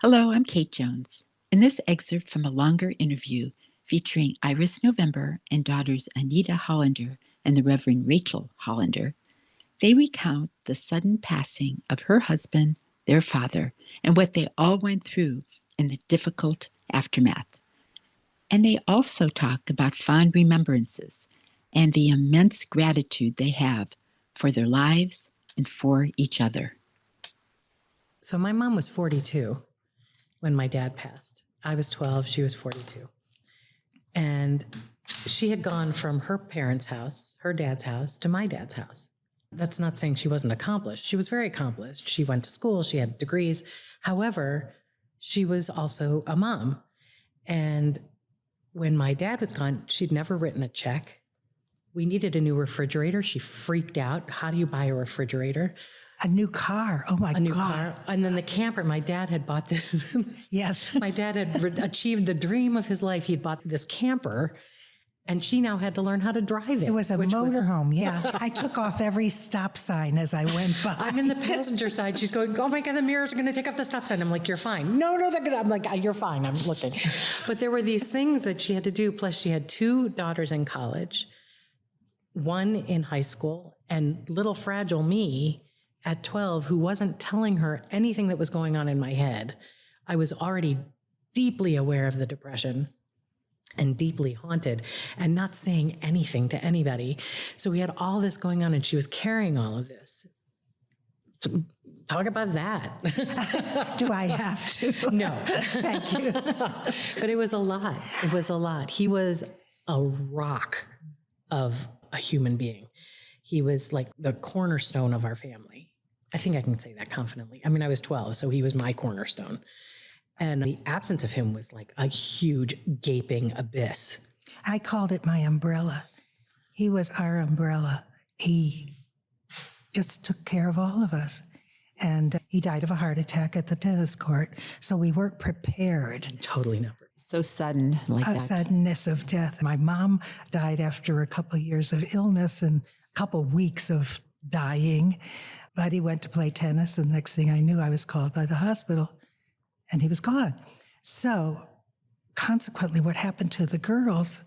Hello, I'm Kate Jones. In this excerpt from a longer interview featuring Iris November and daughters Anita Hollander and the Reverend Rachel Hollander, they recount the sudden passing of her husband, their father, and what they all went through in the difficult aftermath. And they also talk about fond remembrances and the immense gratitude they have for their lives and for each other. So my mom was 42 when my dad passed. I was 12, she was 42. And she had gone from her parents' house, her dad's house, to my dad's house. That's not saying she wasn't accomplished. She was very accomplished. She went to school, she had degrees. However, she was also a mom. And when my dad was gone, she'd never written a check. We needed a new refrigerator. She freaked out. How do you buy a refrigerator? A new car. Oh my God. A new car. And then the camper, my dad had bought this. Yes. My dad had achieved the dream of his life. He'd bought this camper, and she now had to learn how to drive it. It was a motorhome, yeah. I took off every stop sign as I went by. I'm in the passenger side. She's going, oh my God, the mirrors are going to take off the stop sign. I'm like, you're fine. No, they're going to. I'm like, you're fine. I'm looking. But there were these things that she had to do. Plus, she had two daughters in college, one in high school, and little fragile me at 12, who wasn't telling her anything that was going on in my head. I was already deeply aware of the depression and deeply haunted and not saying anything to anybody. So we had all this going on, and she was carrying all of this. Talk about that. Do I have to? No. Thank you. But it was a lot. It was a lot. He was a rock of a human being. He was like the cornerstone of our family. I think I can say that confidently. I mean, I was 12, so he was my cornerstone. And the absence of him was like a huge gaping abyss. I called it my umbrella. He was our umbrella. He just took care of all of us. And he died of a heart attack at the tennis court. So we weren't prepared. Totally not. So sudden like that. Suddenness of death. My mom died after a couple of years of illness and a couple of weeks of dying. But he went to play tennis, and the next thing I knew, I was called by the hospital, and he was gone. So consequently, what happened to the girls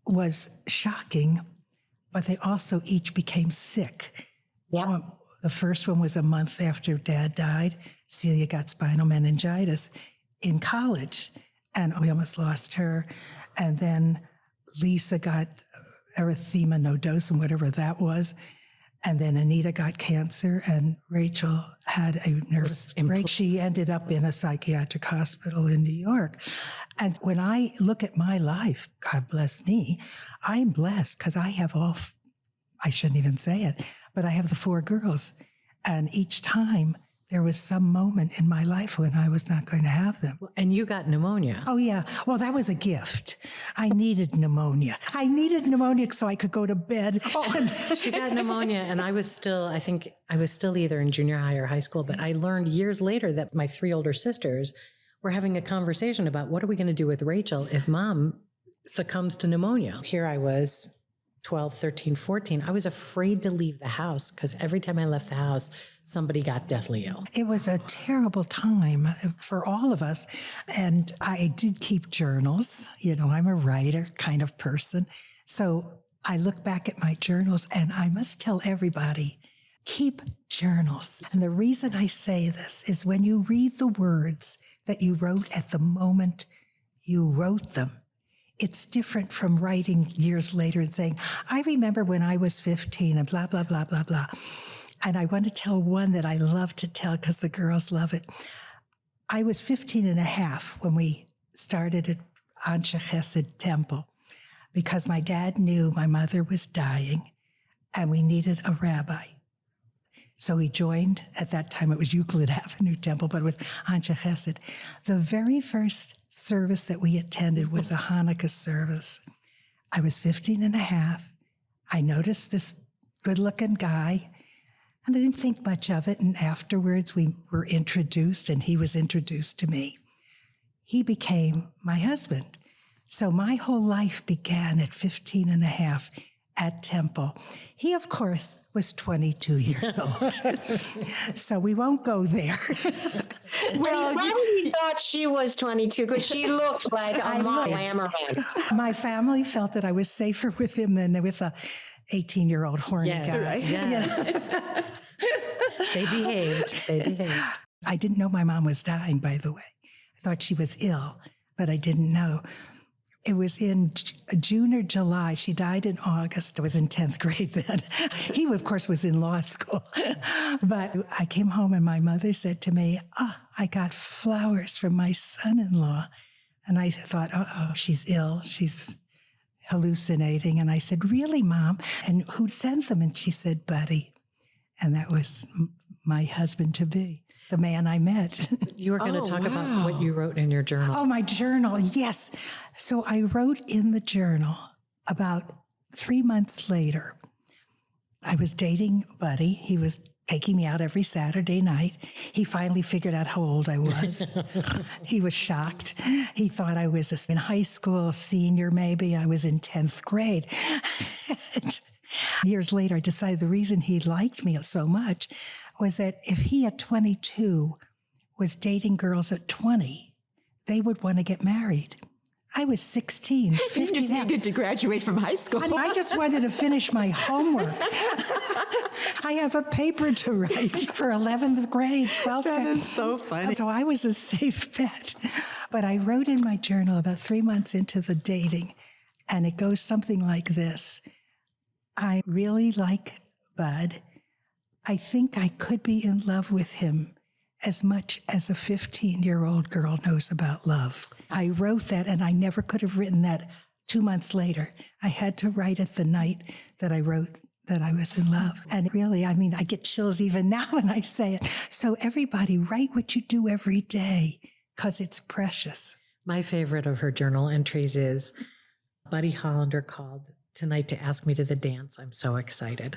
was shocking, but they also each became sick. Yeah. The first one was a month after Dad died. Celia got spinal meningitis in college, and we almost lost her. And then Lisa got erythema nodosum, whatever that was. And then Anita got cancer, and Rachel had a nervous break. She ended up in a psychiatric hospital in New York. And when I look at my life, God bless me, I am blessed because I have I shouldn't even say it, but I have the 4 girls. And each time there was some moment in my life when I was not going to have them. And you got pneumonia. Oh, yeah. Well, that was a gift. I needed pneumonia. I needed pneumonia so I could go to bed. She got pneumonia, and I think I was still either in junior high or high school, but I learned years later that my 3 older sisters were having a conversation about what are we going to do with Rachel if Mom succumbs to pneumonia. Here I was, 12, 13, 14, I was afraid to leave the house because every time I left the house, somebody got deathly ill. It was a terrible time for all of us. And I did keep journals. You know, I'm a writer kind of person. So I look back at my journals, and I must tell everybody, keep journals. And the reason I say this is when you read the words that you wrote at the moment you wrote them, it's different from writing years later and saying, I remember when I was 15 and blah, blah, blah, blah, blah. And I want to tell one that I love to tell because the girls love it. I was 15 and a half when we started at Anshe Chesed Temple because my dad knew my mother was dying and we needed a rabbi. So he joined, at that time it was Euclid Avenue Temple, but with Anshe Chesed. The very first service that we attended was a Hanukkah service. I was 15 and a half. I noticed this good-looking guy, and I didn't think much of it. And afterwards, we were introduced, and he was introduced to me. He became my husband. So my whole life began at 15 and a half, at Temple. He, of course, was 22 years old. So we won't go there. Well, he thought she was 22 because she looked like a Lammerman. My family felt that I was safer with him than with a 18-year-old horny guy. Yes. They behaved. I didn't know my mom was dying, by the way. I thought she was ill, but I didn't know. It was in June or July. She died in August. I was in 10th grade then. He, of course, was in law school. But I came home and my mother said to me, I got flowers from my son-in-law. And I thought, she's ill. She's hallucinating. And I said, really, Mom? And who sent them? And she said, Buddy. And that was my husband-to-be, the man I met. You were going to talk about what you wrote in your journal. Oh, my journal, yes. So I wrote in the journal about 3 months later. I was dating Buddy. He was taking me out every Saturday night. He finally figured out how old I was. He was shocked. He thought I was in high school, senior maybe. I was in 10th grade. Years later, I decided the reason he liked me so much was that if he at 22 was dating girls at 20, they would want to get married. I was 16, 15. You just needed to graduate from high school. I just wanted to finish my homework. I have a paper to write for 11th grade, 12th grade. That is so funny. So I was a safe bet. But I wrote in my journal about 3 months into the dating, and it goes something like this. I really like Bud. I think I could be in love with him as much as a 15-year-old girl knows about love. I wrote that, and I never could have written that 2 months later. I had to write it the night that I wrote that I was in love. And really, I mean, I get chills even now when I say it. So everybody, write what you do every day, because it's precious. My favorite of her journal entries is, Buddy Hollander called tonight to ask me to the dance. I'm so excited.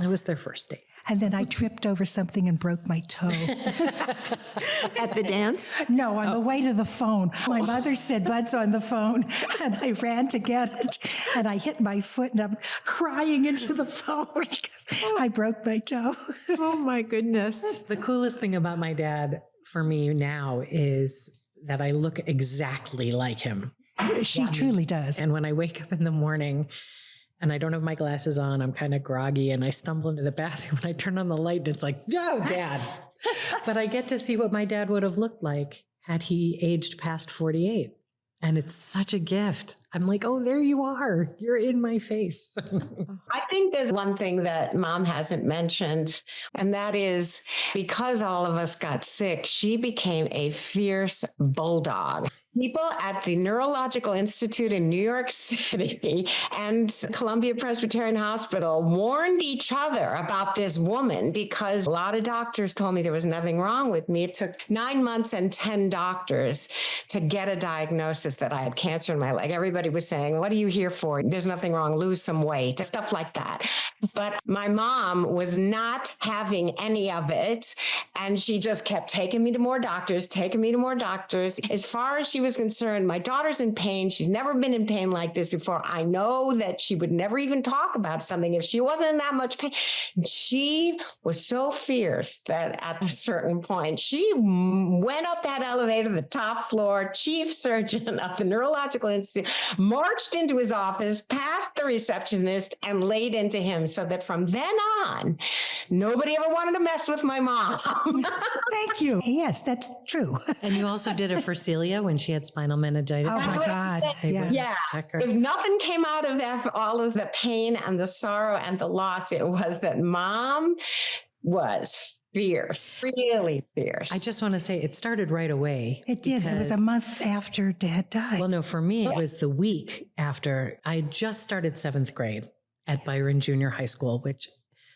It was their first date. And then I tripped over something and broke my toe. At the dance? No, on the way to the phone. My mother said, Bud's on the phone. And I ran to get it. And I hit my foot and I'm crying into the phone because I broke my toe. Oh, my goodness. The coolest thing about my dad for me now is that I look exactly like him. She truly does. And when I wake up in the morning and I don't have my glasses on, I'm kind of groggy and I stumble into the bathroom and I turn on the light and it's like, oh, Dad. But I get to see what my dad would have looked like had he aged past 48. And it's such a gift. I'm like, oh, there you are. You're in my face. I think there's one thing that Mom hasn't mentioned, and that is because all of us got sick, she became a fierce bulldog. People at the Neurological Institute in New York City and Columbia Presbyterian Hospital warned each other about this woman because a lot of doctors told me there was nothing wrong with me. It took 9 months and 10 doctors to get a diagnosis that I had cancer in my leg. Everybody was saying, what are you here for? There's nothing wrong. Lose some weight, stuff like that. But my mom was not having any of it. And she just kept taking me to more doctors. As far as she was concerned, my daughter's in pain. She's never been in pain like this before. I know that she would never even talk about something if she wasn't in that much pain. She was so fierce that at a certain point, she went up that elevator, the top floor, chief surgeon of the Neurological Institute, marched into his office, past the receptionist, and laid into him so that from then on, nobody ever wanted to mess with my mom. Thank you. Yes, that's true. And you also did it for Celia when she had spinal meningitis. Oh my God. Yeah. Yeah. Check her. If nothing came out of all of the pain and the sorrow and the loss, it was that Mom was fierce, really fierce. I just want to say it started right away. It did. It was a month after Dad died. Well, no, for me, it was the week after I just started 7th grade at Byron Junior High School, which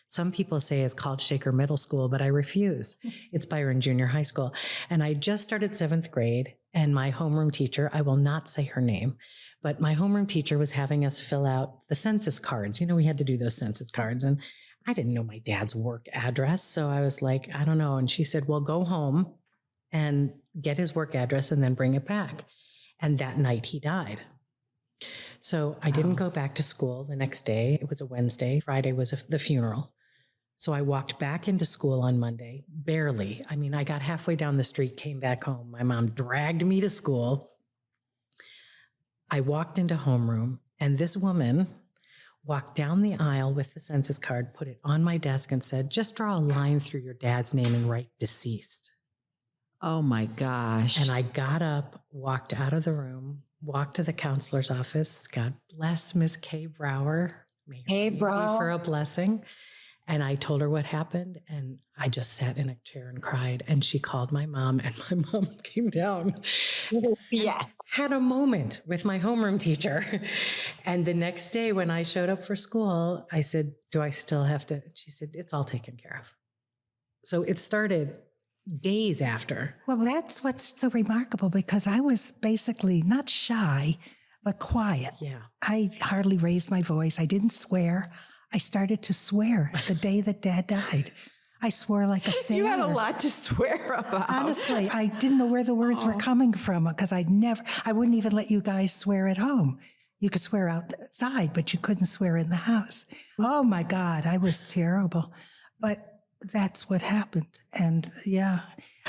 some people say is called Shaker Middle School, but I refuse. It's Byron Junior High School. And I just started 7th grade, and my homeroom teacher, I will not say her name, but my homeroom teacher was having us fill out the census cards. You know, we had to do those census cards, and I didn't know my dad's work address. So I was like, I don't know. And she said, well, go home and get his work address and then bring it back. And that night he died. So I didn't go back to school the next day. It was a Wednesday. Friday was the funeral. So I walked back into school on Monday, barely. I mean, I got halfway down the street, came back home. My mom dragged me to school. I walked into homeroom, and this woman walked down the aisle with the census card, put it on my desk, and said, just draw a line through your dad's name and write deceased. Oh my gosh. And I got up, walked out of the room, walked to the counselor's office. God bless Miss Kay Brower. May her name be for a blessing. And I told her what happened, and I just sat in a chair and cried. And she called my mom, and my mom came down. Yes. Had a moment with my homeroom teacher. And the next day when I showed up for school, I said, do I still have to? She said, it's all taken care of. So it started days after. Well, that's what's so remarkable, because I was basically not shy, but quiet. Yeah. I hardly raised my voice. I didn't swear. I started to swear the day that Dad died. I swore like a sailor. You had a lot to swear about. Honestly, I didn't know where the words were coming from, because I wouldn't even let you guys swear at home. You could swear outside, but you couldn't swear in the house. Oh my God, I was terrible. But that's what happened. And yeah,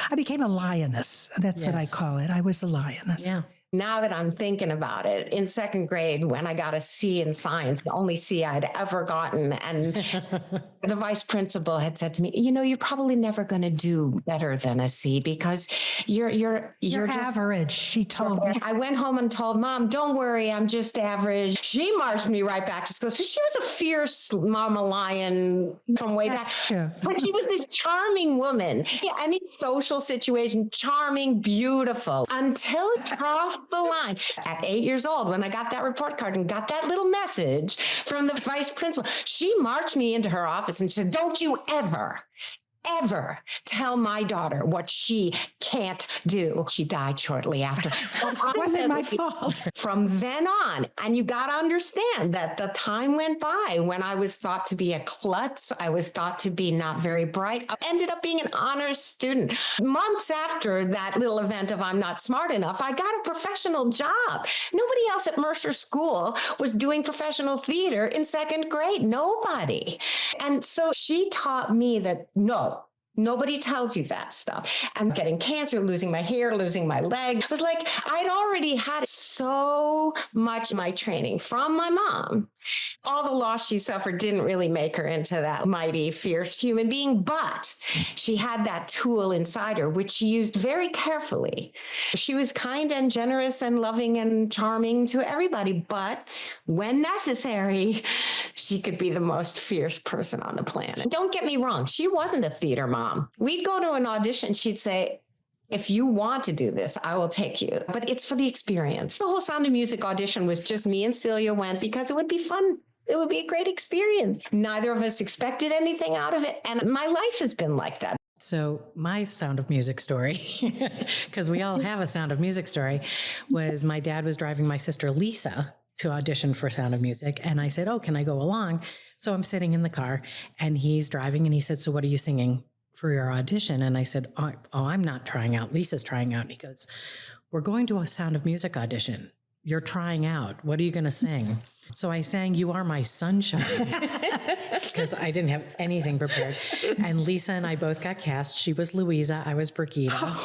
I became a lioness. That's what I call it. I was a lioness. Yeah. Now that I'm thinking about it, in second grade, when I got a C in science, the only C I'd ever gotten, and the vice principal had said to me, you're probably never going to do better than a C, because you're just average, she told me. I went home and told Mom, don't worry, I'm just average. She marched me right back to school. So she was a fierce mama lion from way back. True. But she was this charming woman. Yeah, any social situation, charming, beautiful, until it crossed the line. At 8 years old, when I got that report card and got that little message from the vice principal, she marched me into her office and said, don't you ever tell my daughter what she can't do. She died shortly after. It wasn't my fault. From then on, and you got to understand that the time went by when I was thought to be a klutz. I was thought to be not very bright. I ended up being an honors student. Months after that little event of I'm not smart enough, I got a professional job. Nobody else at Mercer School was doing professional theater in second grade. Nobody. And so she taught me that nobody tells you that stuff. I'm getting cancer, losing my hair, losing my leg. It was like I'd already had so much of my training from my mom. All the loss she suffered didn't really make her into that mighty, fierce human being, but she had that tool inside her, which she used very carefully. She was kind and generous and loving and charming to everybody, but when necessary, she could be the most fierce person on the planet. Don't get me wrong, she wasn't a theater mom. We'd go to an audition, she'd say, if you want to do this, I will take you. But it's for the experience. The whole Sound of Music audition was just me and Celia went because it would be fun. It would be a great experience. Neither of us expected anything out of it. And my life has been like that. So my Sound of Music story, because we all have a Sound of Music story, was my dad was driving my sister Lisa to audition for Sound of Music. And I said, oh, can I go along? So I'm sitting in the car and he's driving and he said, so what are you singing for your audition? And I said, oh, I'm not trying out. Lisa's trying out. And he goes, we're going to a Sound of Music audition. You're trying out. What are you going to sing? So I sang You Are My Sunshine because I didn't have anything prepared. And Lisa and I both got cast. She was Louisa. I was Brigida.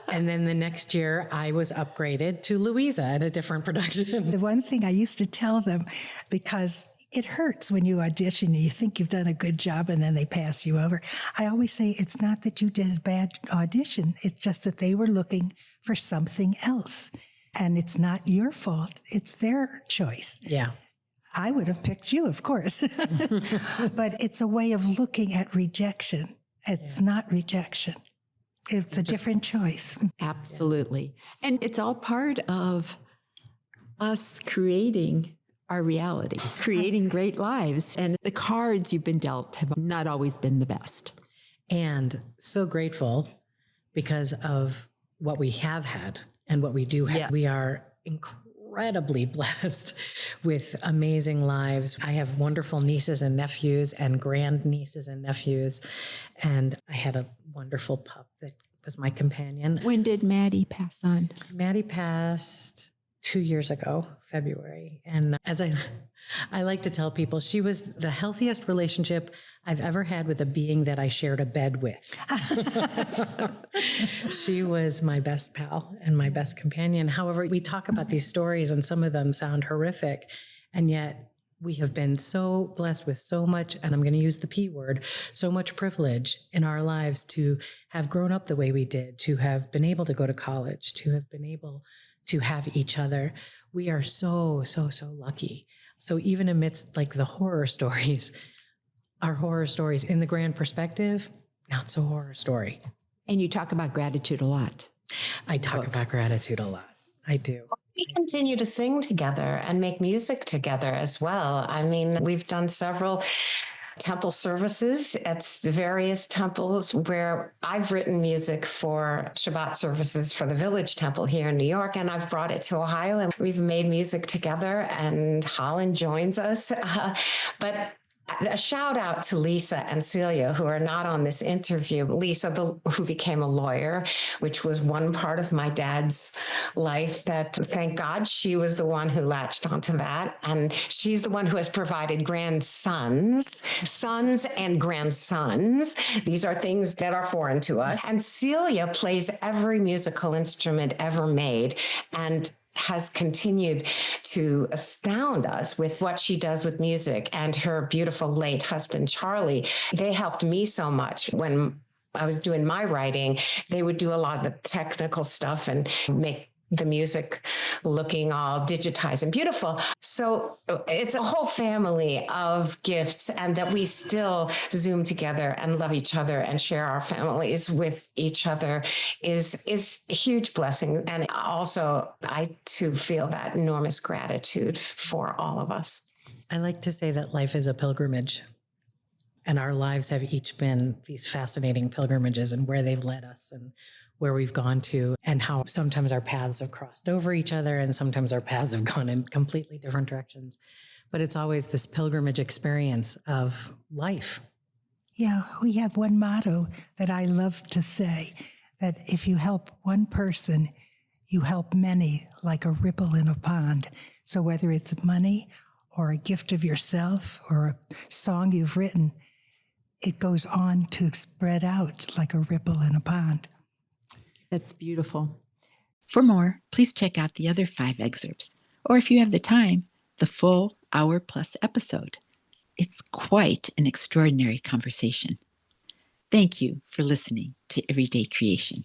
And then the next year I was upgraded to Louisa at a different production. The one thing I used to tell them, because it hurts when you audition and you think you've done a good job and then they pass you over. I always say it's not that you did a bad audition. It's just that they were looking for something else. And it's not your fault. It's their choice. Yeah. I would have picked you, of course. But it's a way of looking at rejection. It's not rejection. It's a different choice. Absolutely. And it's all part of us creating our reality, creating great lives. And the cards you've been dealt have not always been the best. And so grateful because of what we have had and what we do have. Yeah. We are incredibly blessed with amazing lives. I have wonderful nieces and nephews and grandnieces and nephews. And I had a wonderful pup that was my companion. When did Maddie pass on? Maddie passed 2 years ago, February. And as I like to tell people, she was the healthiest relationship I've ever had with a being that I shared a bed with. She was my best pal and my best companion. However, we talk about these stories and some of them sound horrific, and yet we have been so blessed with so much, and I'm going to use the P word, so much privilege in our lives to have grown up the way we did, to have been able to go to college, to have been able to have each other. We are so, so, so lucky. So even amidst like the horror stories, our horror stories in the grand perspective, not so horror story. And you talk about gratitude a lot. I talk about gratitude a lot. I do. We continue to sing together and make music together as well. I mean, we've done several temple services at various temples where I've written music for Shabbat services for the Village Temple here in New York, and I've brought it to Ohio, and we've made music together, and Holland joins us. But a shout out to Lisa and Celia, who are not on this interview. Lisa, who became a lawyer, which was one part of my dad's life that, thank God, she was the one who latched onto that. And she's the one who has provided grandsons, sons and grandsons. These are things that are foreign to us. And Celia plays every musical instrument ever made, and has continued to astound us with what she does with music. And her beautiful late husband, Charlie, they helped me so much when I was doing my writing. They would do a lot of the technical stuff and make the music looking all digitized and beautiful. So it's a whole family of gifts, and that we still Zoom together and love each other and share our families with each other is a huge blessing. And also, I too feel that enormous gratitude for all of us. I like to say that life is a pilgrimage, and our lives have each been these fascinating pilgrimages, and where they've led us and where we've gone to, and how sometimes our paths have crossed over each other and sometimes our paths have gone in completely different directions. But it's always this pilgrimage experience of life. Yeah, we have one motto that I love to say, that if you help one person, you help many, like a ripple in a pond. So whether it's money or a gift of yourself or a song you've written, it goes on to spread out like a ripple in a pond. That's beautiful. For more, please check out the other 5 excerpts, or if you have the time, the full hour-plus episode. It's quite an extraordinary conversation. Thank you for listening to Everyday Creation.